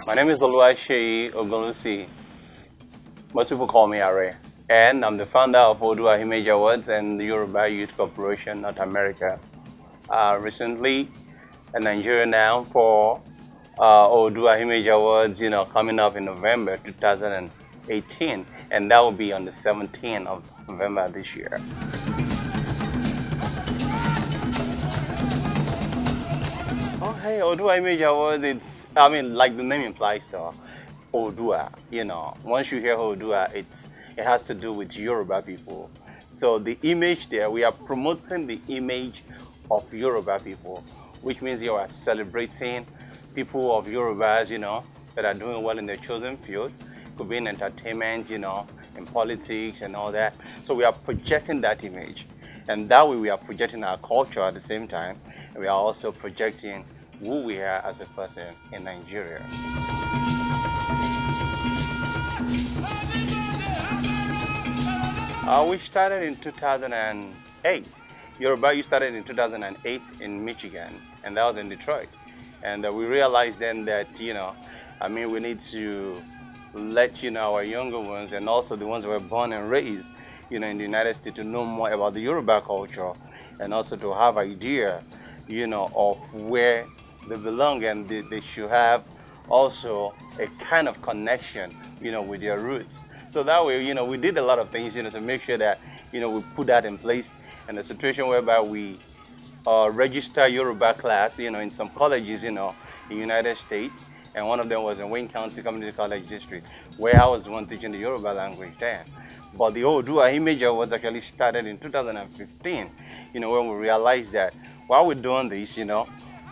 My name is Seyi Ogunlusi. Most people call me Aare. And I'm the founder of Oodua Image Awards and the Yoruba Youth Corporation, North America. Recently, in Nigeria now for Oodua Image Awards, coming up in November 2018. And that will be on the 17th of November this year. Okay, Oodua Image Awards, like the name implies though, Oodua, once you hear Oodua, it has to do with Yoruba people. So the image there, we are promoting the image of Yoruba people, which means you are celebrating people of Yorubas, that are doing well in their chosen field. Could be in entertainment, in politics and all that. So we are projecting that image. And that way we are projecting our culture at the same time. And we are also projecting who we are as a person in Nigeria. We started in 2008. Yoruba You started in 2008 in Michigan, and that was in Detroit. And we realized then that, we need to let, our younger ones and also the ones who were born and raised, in the United States to know more about the Yoruba culture and also to have idea, of where they belong, and they should have also a kind of connection, with their roots. So that way, we did a lot of things, to make sure that, we put that in place. And the situation whereby we register Yoruba class, in some colleges, in the United States. And one of them was in Wayne County Community College District, where I was the one teaching the Yoruba language then. But the Oodua Image was actually started in 2015, when we realized that while we're doing this,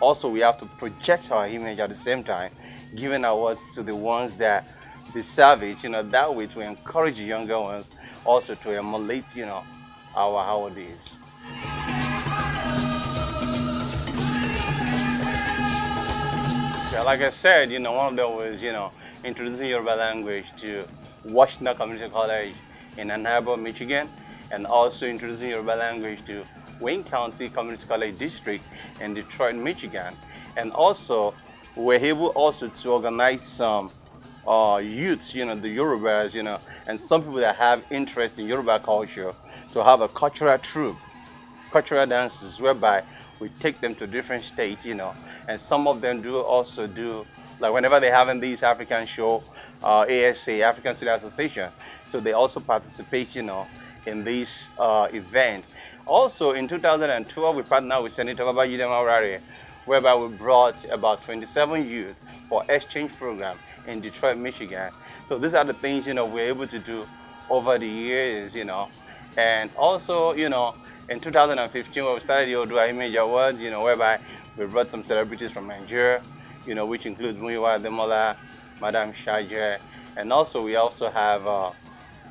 also we have to project our image at the same time, giving awards to the ones that deserve it, that way to encourage the younger ones also to emulate, our holidays. So like I said, one of them was, introducing Yoruba language to Washington Community College in Ann Arbor, Michigan, and also introducing Yoruba language to Wayne County Community College District in Detroit, Michigan. And also, we were able also to organize some youths, the Yorubas, and some people that have interest in Yoruba culture to have a cultural troupe, cultural dances, whereby we take them to different states, and some of them also do, like whenever they have in these African show, ASA, African City Association, so they also participate, in this event. Also in 2012, we partnered with Senator Aare, whereby we brought about 27 youth for exchange program in Detroit, Michigan. So these are the things, we're able to do over the years, And also, in 2015, when we started the Oodua Image Awards, whereby we brought some celebrities from Nigeria, which includes Muyiwa Ademola, Madam Shaje, and also we also have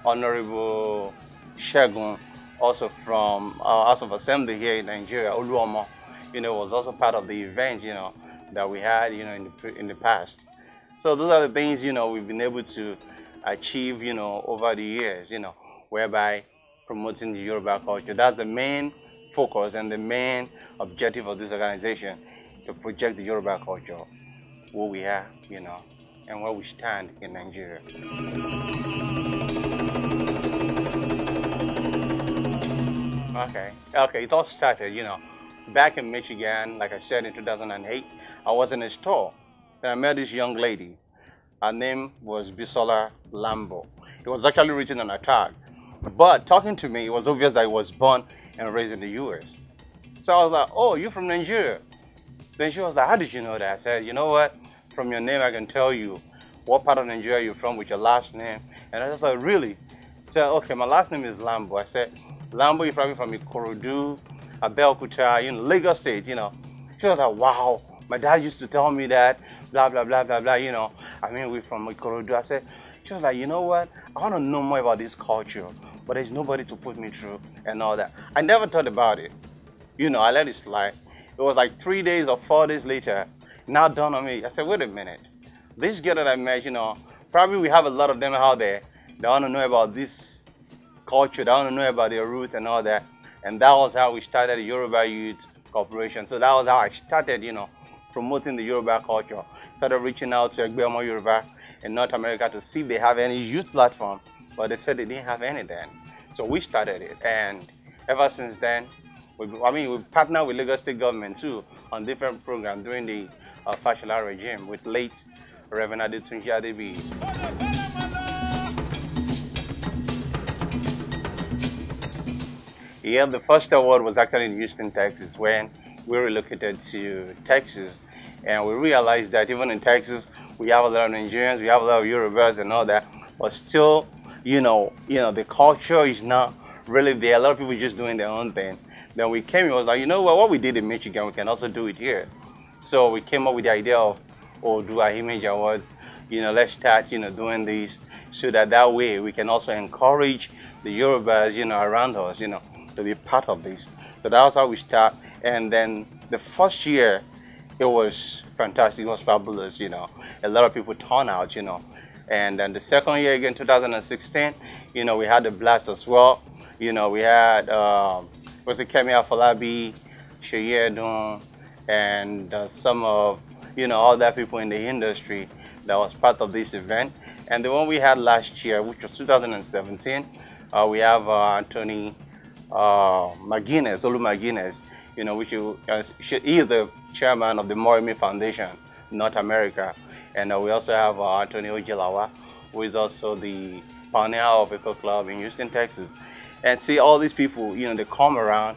Honorable Shegun, also from House of Assembly here in Nigeria, Oluomo, was also part of the event, that we had, in the past. So those are the things, we've been able to achieve, over the years, whereby promoting the Yoruba culture. That's the main focus and the main objective of this organization, to project the Yoruba culture, who we are, and where we stand in Nigeria. Okay, it all started, back in Michigan, like I said, in 2008, I was in a store, and I met this young lady. Her name was Bisola Lambo. It was actually written on her tag. But talking to me, it was obvious that I was born and raised in the US. So I was like, oh, you're from Nigeria? Then she was like, how did you know that? I said, you know what? From your name, I can tell you what part of Nigeria you're from with your last name. And I was like, really? She said, okay, my last name is Lambo. I said, Lambo, you're probably from Ikorodu, Abeokuta, Lagos State, She was like, wow, my dad used to tell me that, blah, blah, blah, blah, blah, we're from Ikorodu. I said, she was like, you know what? I want to know more about this culture, but there's nobody to put me through and all that. I never thought about it. I let it slide. It was like 3 days or 4 days later, now dawned on me. I said, wait a minute. This girl that I met, probably we have a lot of them out there that want to know about this culture, that want to know about their roots and all that. And that was how we started the Yoruba Youth Corporation. So that was how I started, promoting the Yoruba culture. Started reaching out to Egbeomo Yoruba in North America to see if they have any youth platform, but they said they didn't have any then. So we started it, and ever since then, we partnered with Lagos State government too on different programs during the Fashola regime with late Reverend Adetunji Adebi. Yeah, the first award was actually in Houston, Texas, when we relocated to Texas, and we realized that even in Texas, we have a lot of Nigerians, we have a lot of Yorubas and all that, but still, the culture is not really there. A lot of people just doing their own thing. Then we came and was like, what we did in Michigan, we can also do it here. So we came up with the idea of Oodua Image Awards. Let's start, doing this so that way we can also encourage the Yorubas, around us, to be part of this. So that was how we start. And then the first year, it was fantastic. It was fabulous, A lot of people turned out, And then the second year again, 2016, we had the blast as well. We had Kemi Afolabi, Seyi Edun, and some of other people in the industry that was part of this event. And the one we had last year, which was 2017, we have Anthony McGuinness, Olu McGuinness, which he is the chairman of the Morimi Foundation, North America. And we also have Anthony Ojelawa, who is also the pioneer of Eco Club in Houston, Texas. And see all these people, they come around,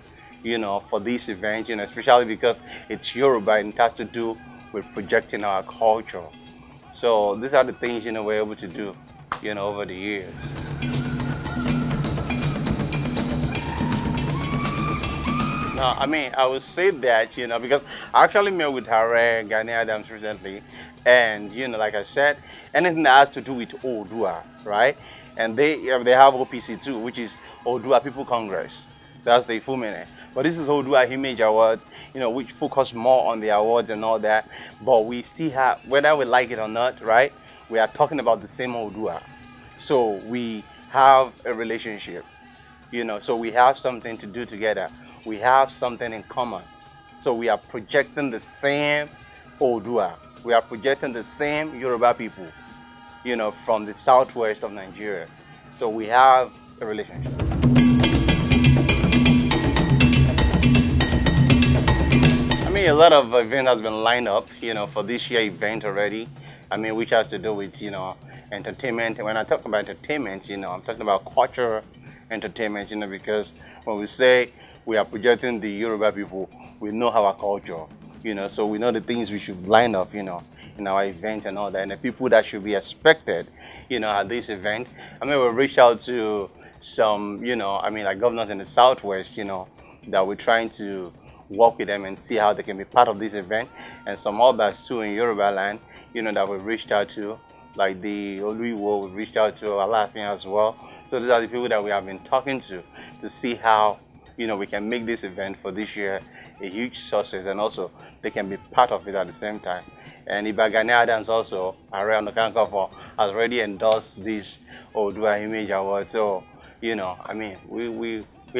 for this event, especially because it's Yoruba and it has to do with projecting our culture. So these are the things, we're able to do, over the years. No, I would say that, because I actually met with Aare, Gani Adams recently, and, like I said, anything that has to do with Oodua, right? And they have OPC too, which is Oodua People Congress. That's the full meaning. But this is Oodua Image Awards, which focus more on the awards and all that. But we still have, whether we like it or not, right? We are talking about the same Oodua. So we have a relationship, so we have something to do together. We have something in common. So we are projecting the same Oodua. We are projecting the same Yoruba people, from the southwest of Nigeria. So we have a relationship. A lot of events has been lined up, for this year event already. Which has to do with, entertainment. And when I talk about entertainment, I'm talking about cultural entertainment, because when we say we are projecting the Yoruba people, we know our culture, so we know the things we should line up, in our event and all that, and the people that should be expected, at this event. We reached out to some, like governors in the Southwest, that we're trying to work with them and see how they can be part of this event, and some others too in Yoruba land, that we reached out to, like the Oluiwo, we reached out to Alafin as well. So these are the people that we have been talking to see how, we can make this event for this year a huge success, and also they can be part of it at the same time. And Iba Gani Adams also, Aare Onakankanfo, has already endorsed this Oodua Image Award. So, we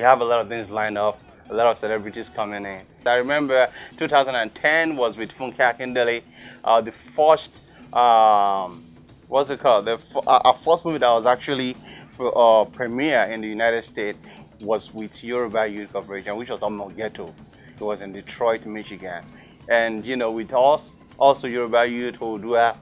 have a lot of things lined up, a lot of celebrities coming in. I remember 2010 was with Funke Akindele, the first, what's it called? Our first movie that was actually premiere in the United States was with Yoruba Youth Corporation, which was Omo Ghetto. It was in Detroit, Michigan. And, with us, also Yoruba Youth, Oodua,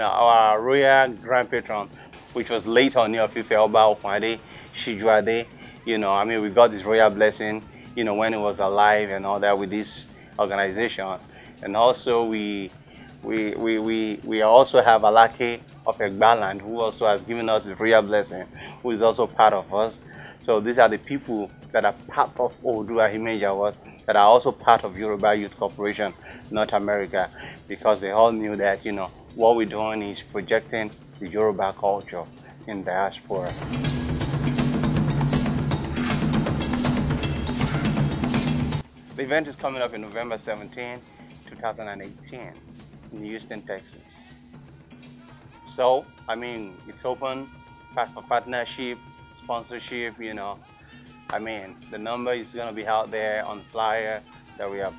our royal grand patron, which was late on Ofife Oba Okwade, Shijuade. We got this royal blessing, when he was alive and all that with this organization. And also we also have Alake of Egbaland, who also has given us a royal blessing, who is also part of us. So these are the people that are part of Oodua Image Award, that are also part of Yoruba Youth Corporation, North America, because they all knew that, what we're doing is projecting the Yoruba culture in diaspora. The event is coming up in November 17, 2018 in Houston, Texas. So, it's open for partnership, sponsorship, the number is going to be out there on flyer, that we are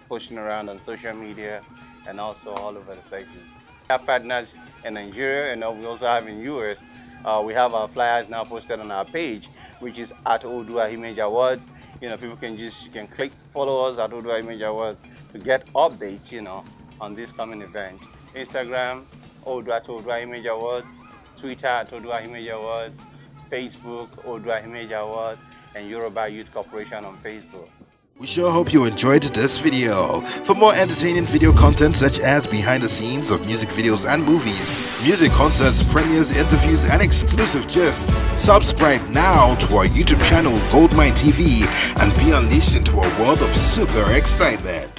pushing around on social media and also all over the places. We have partners in Nigeria, and we also have in US. We have our flyers now posted on our page, which is at Oodua Image Awards. People can you can click follow us at Oodua Image Awards to get updates, on this coming event. Instagram, Oodua to Oodua Image Awards, Twitter at Oodua Image Awards, Facebook, Oodua Image Awards, and Yoruba Youth Corporation on Facebook. We sure hope you enjoyed this video. For more entertaining video content such as behind the scenes of music videos and movies, music concerts, premieres, interviews, and exclusive gists, subscribe now to our YouTube channel GoldmyneTV and be unleashed into a world of super excitement.